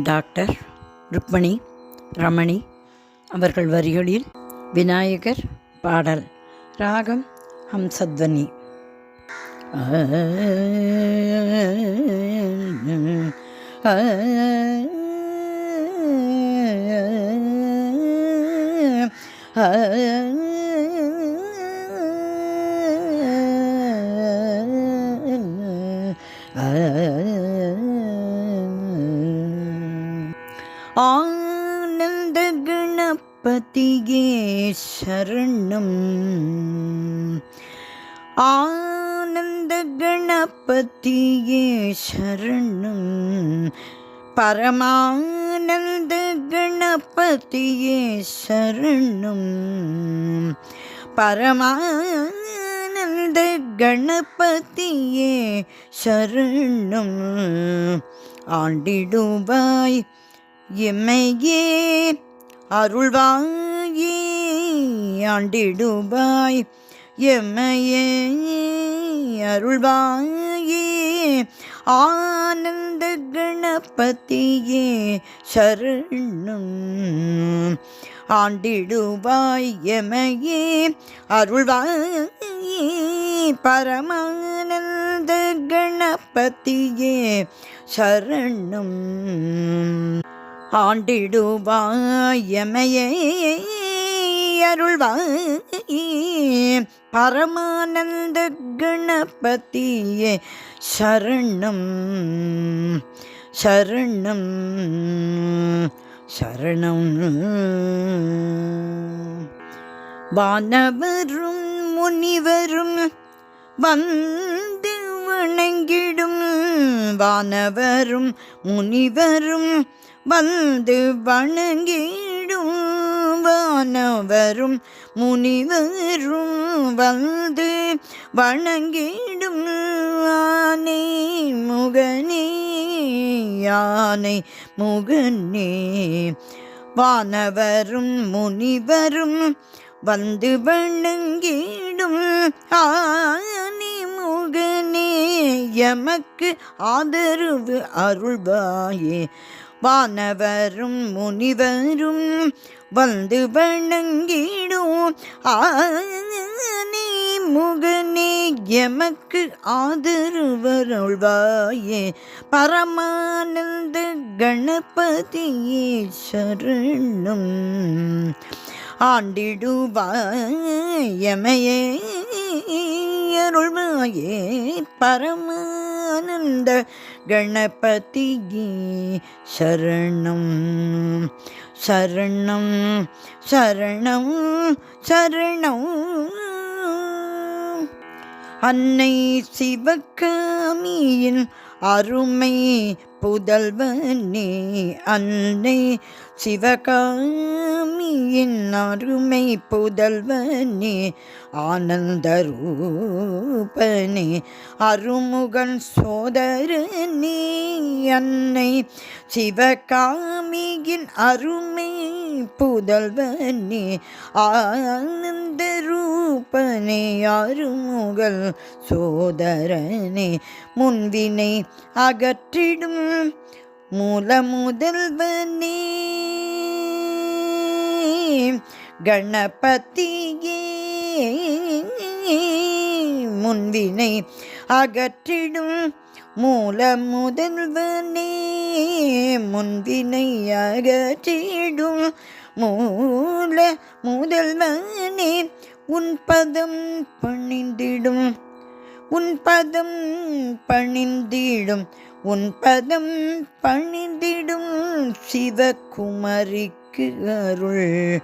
Doctor Rukmani Ramani அவர்கள் வரிகளில் விநாயகர் பாடல். ராகம் ஹம்சத்வனி. ஆனந்த கணபதியே சரணம். ஆனந்த கணபதியே சரணம். பரமானந்த கணபதியே சரணம். பரமானந்த கணபதியே சரணம். ஆண்டிடுவாய் எம்மையே அருள்வாயே. ஆண்டிடுவாய் எம்மையே அருள்வாயே. ஆனந்த கணபதியே சரணம். ஆண்டிடுவாய் எம்மையே அருள்வாயே. பரமானந்த கணபதியே சரணம். ஆண்டிடுவாய் எமையே அருள்வாயே. பரமானந்த கணபதியே சரணம். சரணம் சரணம். வானவரும் முனிவரும் வந்து வணங்கிடும். வானவரும் முனிவரும் வந்து வணங்கிடும். வானவரும் முனிவரும் வந்து வணங்கிடும். ஆனை முகனே யானை முகனே. வானவரும் முனிவரும் வந்து வணங்கிடும். ஆனை முகனே எமக்கு ஆதரவு அருள்வாயே. வானவரும் முனிவரும் வந்து வணங்கிடும். ஆனை முகனே எமக்கு ஆதரவருள்வாயே. பரமானந்த கணபதியே சரணம். ஆண்டிடுவாய் எமையே அருள்வாயே. பரமானந்த கணபதியே சரணம். சரணம் சரணம் சரணம். அன்னை சிவகாமியின் அருமை புதல்வனே. அன்னை சிவகாமியின் அருமை புதல்வனே. ஆனந்த ரூபனே அருமுகன் சோதரனே. அன்னை சிவகாமியின் அருமை புதல்வனே. ஆனந்த ரூபனே அருமுகல் சோதரனே. முன்வினை அகற்றிடும் மூல முதல்வனே. கணபதியே முன்வினை அகற்றிடும் மூல முதல்வனே. முன்வினை அகற்றிடும் மூல முதல்வனே. உன் பதம் பணிந்திடும். உன் பதம் பணிந்திடும். உன் பதம் பணிந்திடும் சிவகுமரிக்கு அருள்.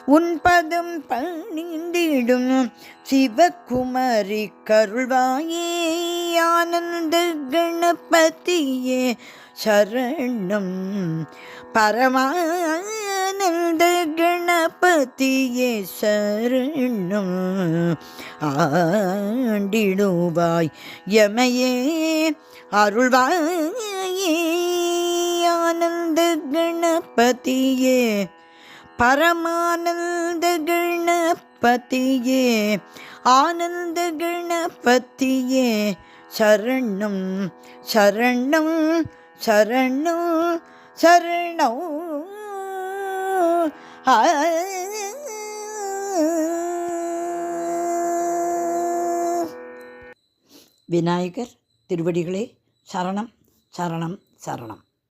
உன் பதம் பணிந்திடும் சிவகுமரி கருள்வாயே. ஆனந்த கணபதியே சரணம். பரமானந்த கணபதியே சரணம். ஆண்டிடுவாய் எமையே அருள்வாயே. ஆனந்த கணபதியே பரமானந்த கணபதியே. ஆனந்த கணபதியே சரணம். சரணம் சரணம் சரணம். விநாயகர் திருவடிகளே சரணம் சரணம் சரணம்.